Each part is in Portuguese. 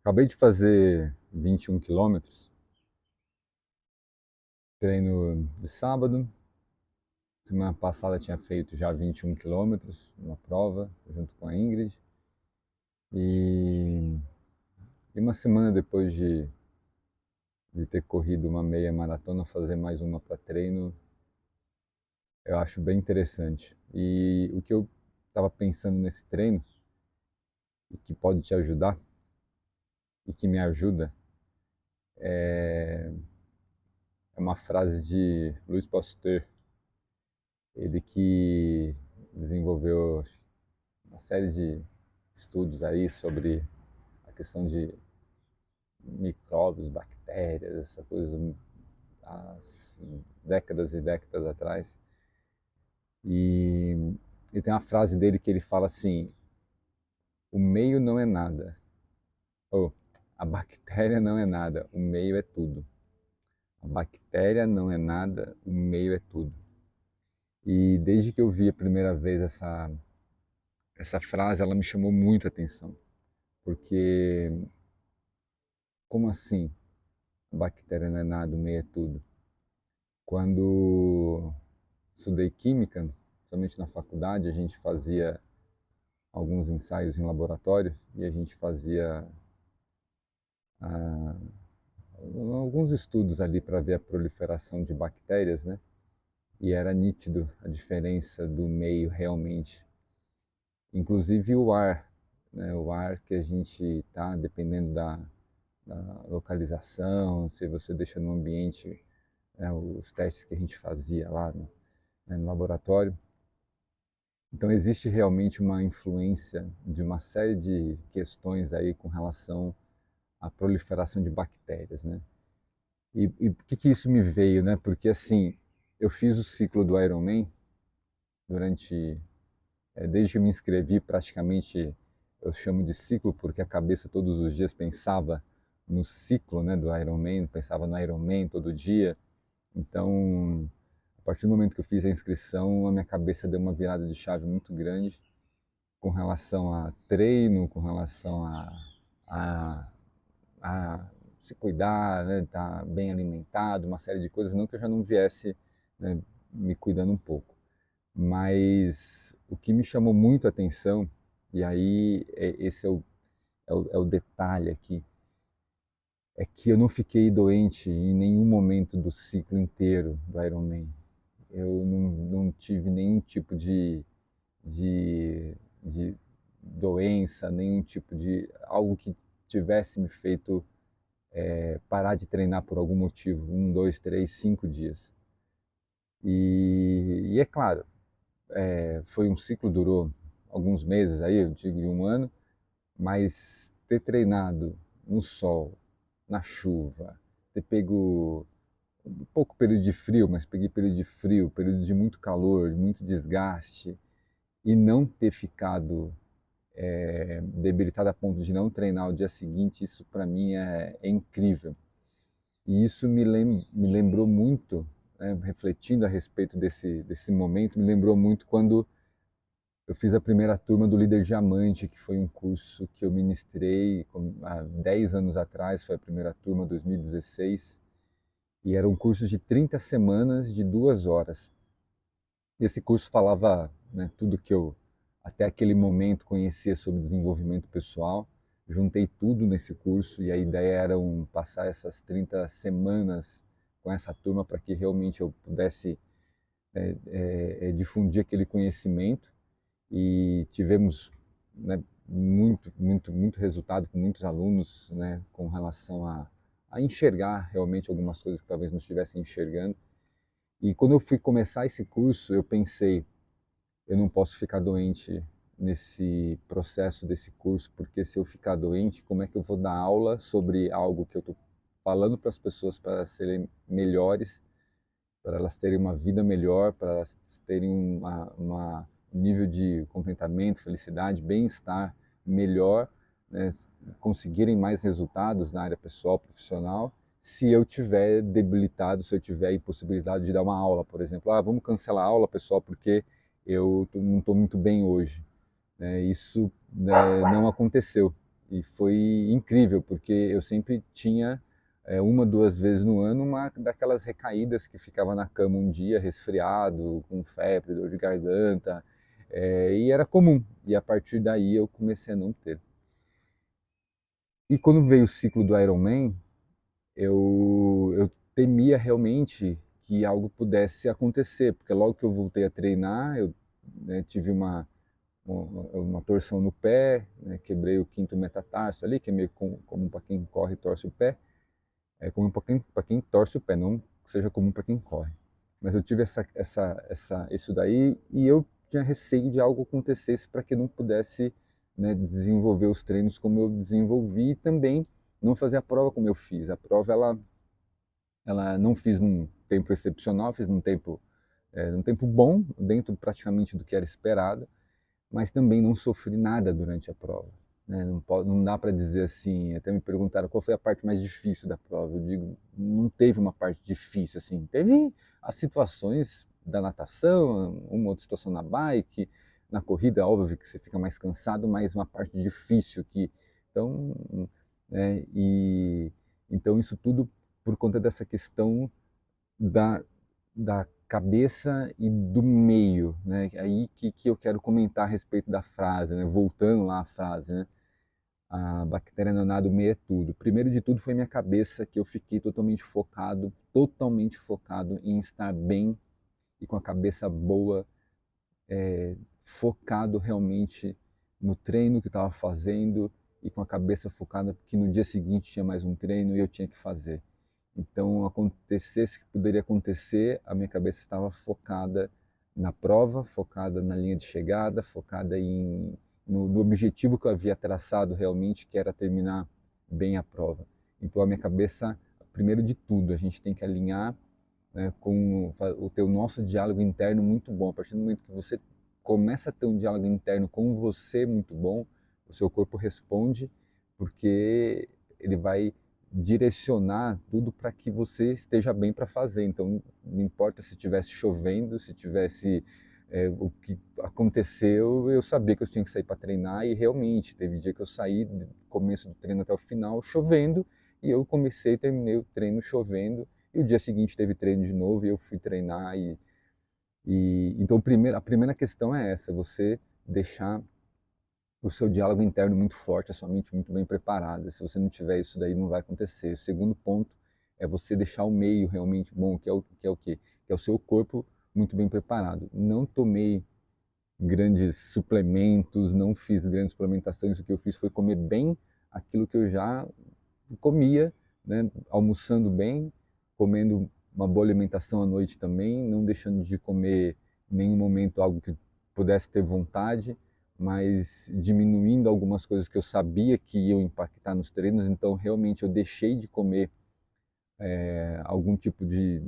Acabei de fazer 21 quilômetros, treino de sábado. Semana passada tinha feito já 21 quilômetros, uma prova, junto com a Ingrid. E, e uma semana depois de ter corrido uma meia maratona, fazer mais uma para treino, eu acho bem interessante. E o que eu estava pensando nesse treino, e que pode te ajudar, e que me ajuda, é uma frase de Louis Pasteur. Ele que desenvolveu uma série de estudos aí sobre a questão de micróbios, bactérias, essa coisa há décadas e décadas atrás. E, e tem uma frase dele que ele fala assim: o meio não é nada, ou a bactéria não é nada, o meio é tudo. A bactéria não é nada, o meio é tudo. E desde que eu vi a primeira vez essa frase, ela me chamou muita atenção, porque como assim? A bactéria não é nada, o meio é tudo. Quando estudei química, somente na faculdade, a gente fazia alguns ensaios em laboratório e a gente fazia ah, alguns estudos ali para ver a proliferação de bactérias, né? E era nítido a diferença do meio realmente. Inclusive o ar, né? O ar que a gente está, dependendo da localização, se você deixa no ambiente, né, os testes que a gente fazia lá no laboratório. Então existe realmente uma influência de uma série de questões aí com relação à proliferação de bactérias, né? E por que isso me veio, né? Porque assim, eu fiz o ciclo do Ironman durante, desde que eu me inscrevi praticamente, eu chamo de ciclo porque a cabeça todos os dias pensava no ciclo, né, do Ironman, pensava no Ironman todo dia. Então, a partir do momento que eu fiz a inscrição, a minha cabeça deu uma virada de chave muito grande com relação a treino, com relação a, a se cuidar, né, estar bem alimentado, uma série de coisas, não que eu já não viesse, né, me cuidando um pouco. Mas o que me chamou muito a atenção, e aí esse é o detalhe aqui, é que eu não fiquei doente em nenhum momento do ciclo inteiro do Ironman. Eu não tive nenhum tipo de doença, nenhum tipo de algo que tivesse me feito parar de treinar por algum motivo, 1, 2, 3, 5 dias. E é claro, foi um ciclo, durou alguns meses aí, eu digo de um ano, mas ter treinado no sol, na chuva, ter pego um pouco período de frio, mas peguei período de frio, período de muito calor, de muito desgaste, e não ter ficado debilitado a ponto de não treinar o dia seguinte, isso para mim é incrível. E isso me lembrou muito, né, refletindo a respeito desse momento, me lembrou muito quando eu fiz a primeira turma do Líder Diamante, que foi um curso que eu ministrei há 10 anos atrás, foi a primeira turma, 2016, e era um curso de 30 semanas de 2 horas. Esse curso falava, né, tudo que eu até aquele momento conhecia sobre desenvolvimento pessoal. Juntei tudo nesse curso e a ideia era passar essas 30 semanas com essa turma para que realmente eu pudesse difundir aquele conhecimento. E tivemos, né, muito resultado com muitos alunos, né, com relação a enxergar realmente algumas coisas que talvez não estivessem enxergando. E quando eu fui começar esse curso, eu pensei, eu não posso ficar doente nesse processo desse curso, porque se eu ficar doente, como é que eu vou dar aula sobre algo que eu estou falando para as pessoas para serem melhores, para elas terem uma vida melhor, para elas terem um nível de contentamento, felicidade, bem-estar melhor, né, conseguirem mais resultados na área pessoal, profissional, se eu tiver debilitado, se eu tiver impossibilidade de dar uma aula, por exemplo, vamos cancelar a aula, pessoal, porque eu não estou muito bem hoje. Isso não aconteceu. E foi incrível, porque eu sempre tinha, uma, duas vezes no ano, uma daquelas recaídas que ficava na cama um dia, resfriado, com febre, dor de garganta, e era comum. E a partir daí eu comecei a não ter. E quando veio o ciclo do Ironman, eu temia realmente que algo pudesse acontecer, porque logo que eu voltei a treinar, eu, né, tive uma torção no pé, né, quebrei o quinto metatarso ali, que é meio comum para quem corre e torce o pé, é comum para quem torce o pé, não que seja comum para quem corre. Mas eu tive isso daí e eu tinha receio de algo acontecesse para que eu não pudesse, né, desenvolver os treinos como eu desenvolvi e também não fazer a prova como eu fiz. A prova ela não fiz num tempo excepcional, fiz num tempo bom, dentro praticamente do que era esperado, mas também não sofri nada durante a prova. Né? Não dá para dizer assim, até me perguntaram qual foi a parte mais difícil da prova. Eu digo, não teve uma parte difícil assim. Teve as situações da natação, uma outra situação na bike, na corrida, óbvio que você fica mais cansado, mas uma parte difícil que então, né, e então isso tudo por conta dessa questão da, da cabeça e do meio, né? Aí que eu quero comentar a respeito da frase, né? Voltando lá à frase, né? A bactéria não é nada, o meio é tudo. Primeiro de tudo foi minha cabeça, que eu fiquei totalmente focado em estar bem e com a cabeça boa, focado realmente no treino que estava fazendo e com a cabeça focada que no dia seguinte tinha mais um treino e eu tinha que fazer. Então, acontecesse o que poderia acontecer, a minha cabeça estava focada na prova, focada na linha de chegada, focada no objetivo que eu havia traçado realmente, que era terminar bem a prova. Então, a minha cabeça, primeiro de tudo, a gente tem que alinhar, né, com o teu nosso diálogo interno muito bom. A partir do momento que você começa a ter um diálogo interno com você muito bom, o seu corpo responde, porque ele vai direcionar tudo para que você esteja bem para fazer. Então, não importa se estivesse chovendo, se tivesse o que aconteceu, eu sabia que eu tinha que sair para treinar e realmente teve dia que eu saí do começo do treino até o final chovendo e eu comecei e terminei o treino chovendo e o dia seguinte teve treino de novo e eu fui treinar e então a primeira questão é essa, você deixar o seu diálogo interno muito forte, a sua mente muito bem preparada. Se você não tiver isso daí, não vai acontecer. O segundo ponto é você deixar o meio realmente bom, que é o quê? Que é o seu corpo muito bem preparado. Não tomei grandes suplementos, não fiz grandes suplementações. O que eu fiz foi comer bem aquilo que eu já comia, né? Almoçando bem, comendo uma boa alimentação à noite também, não deixando de comer em nenhum momento algo que pudesse ter vontade, mas diminuindo algumas coisas que eu sabia que iam impactar nos treinos, então realmente eu deixei de comer algum tipo de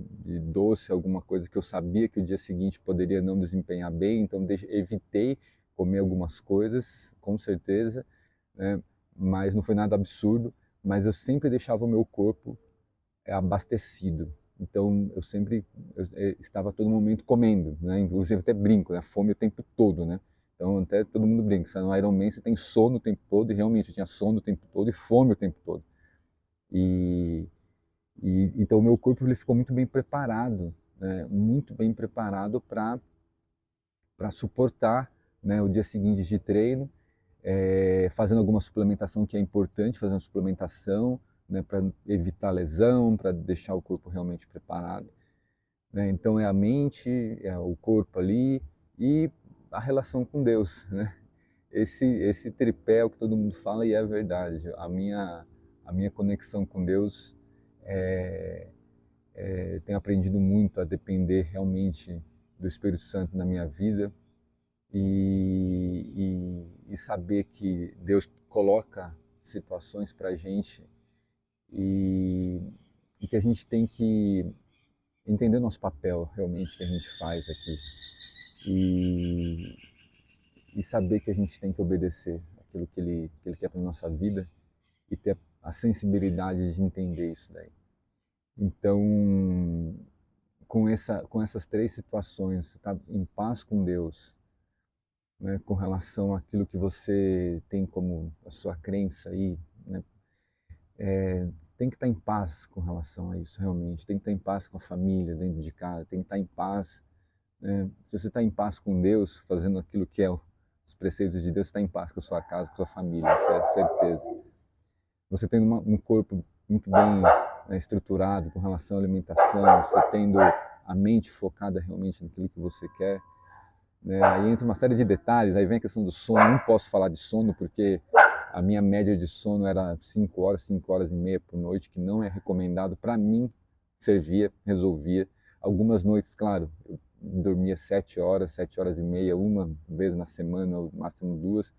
doce, alguma coisa que eu sabia que o dia seguinte poderia não desempenhar bem, então evitei comer algumas coisas, com certeza, né? Mas não foi nada absurdo, mas eu sempre deixava o meu corpo abastecido. Então estava a todo momento comendo, né? Inclusive até brinco, né? Fome o tempo todo, né? Então até todo mundo brinca, você no Ironman você tem sono o tempo todo e realmente eu tinha sono o tempo todo e fome o tempo todo. E, então o meu corpo ele ficou muito bem preparado, né? Muito bem preparado para suportar, né, o dia seguinte de treino, fazendo alguma suplementação que é importante, fazendo suplementação, né, para evitar lesão, para deixar o corpo realmente preparado. Né? Então é a mente, é o corpo ali e a relação com Deus. Né? Esse tripé é o que todo mundo fala e é verdade. A minha conexão com Deus tenho aprendido muito a depender realmente do Espírito Santo na minha vida e saber que Deus coloca situações para a gente e, e que a gente tem que entender o nosso papel realmente que a gente faz aqui e, e saber que a gente tem que obedecer aquilo que ele quer para nossa vida e ter a sensibilidade de entender isso daí. Então, com essas três situações, você está em paz com Deus, né, com relação àquilo que você tem como a sua crença aí, né, tem que estar em paz com relação a isso realmente, tem que estar em paz com a família dentro de casa, tem que estar em paz, né, se você está em paz com Deus, fazendo aquilo que é os preceitos de Deus, você está em paz com a sua casa, com a sua família, isso é certeza. Você tendo um corpo muito bem, né, estruturado com relação à alimentação, você tendo a mente focada realmente naquilo que você quer, né, aí entra uma série de detalhes, aí vem a questão do sono, não posso falar de sono porque a minha média de sono era 5 horas, 5 horas e meia por noite, que não é recomendado, para mim servia, resolvia. Algumas noites, claro, eu dormia 7 horas, 7 horas e meia, uma vez na semana, ou máximo duas,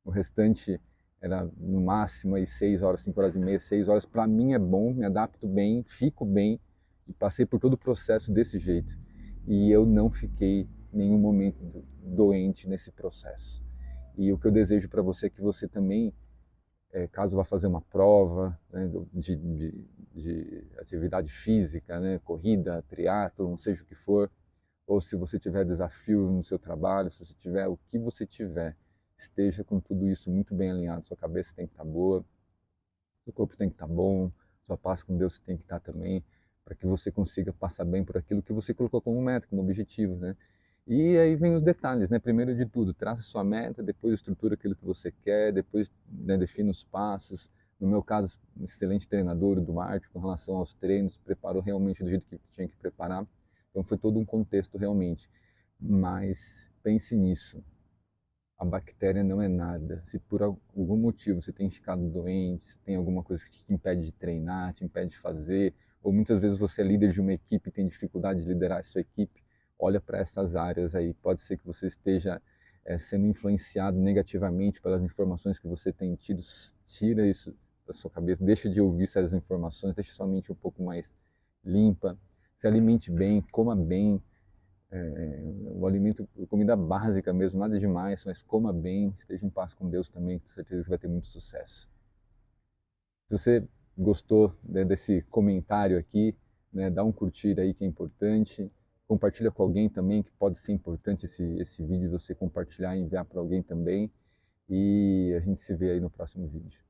o restante era no máximo aí 6 horas, 5 horas e meia, 6 horas. Para mim é bom, me adapto bem, fico bem e passei por todo o processo desse jeito. E eu não fiquei em nenhum momento doente nesse processo. E o que eu desejo para você é que você também, caso vá fazer uma prova, né, de atividade física, né, corrida, triatlo, seja o que for, ou se você tiver desafio no seu trabalho, se você tiver o que você tiver, esteja com tudo isso muito bem alinhado. Sua cabeça tem que estar boa, seu corpo tem que estar bom, sua paz com Deus tem que estar também, para que você consiga passar bem por aquilo que você colocou como meta, como objetivo, né? E aí vem os detalhes, né? Primeiro de tudo, traça sua meta, depois estrutura aquilo que você quer, depois, né, define os passos. No meu caso, um excelente treinador, o Duarte, com relação aos treinos, preparou realmente do jeito que tinha que preparar. Então foi todo um contexto realmente. Mas pense nisso, a bactéria não é nada. Se por algum motivo você tem ficado doente, se tem alguma coisa que te impede de treinar, te impede de fazer, ou muitas vezes você é líder de uma equipe e tem dificuldade de liderar a sua equipe, olha para essas áreas aí. Pode ser que você esteja sendo influenciado negativamente pelas informações que você tem tido. Tira isso da sua cabeça, deixa de ouvir essas informações, deixa sua mente um pouco mais limpa, se alimente bem, coma bem, o alimento, comida básica mesmo, nada demais, mas coma bem, esteja em paz com Deus também, com certeza que vai ter muito sucesso. Se você gostou, né, desse comentário aqui, né, dá um curtir aí que é importante, compartilha com alguém também, que pode ser importante esse vídeo, você compartilhar e enviar para alguém também, e a gente se vê aí no próximo vídeo.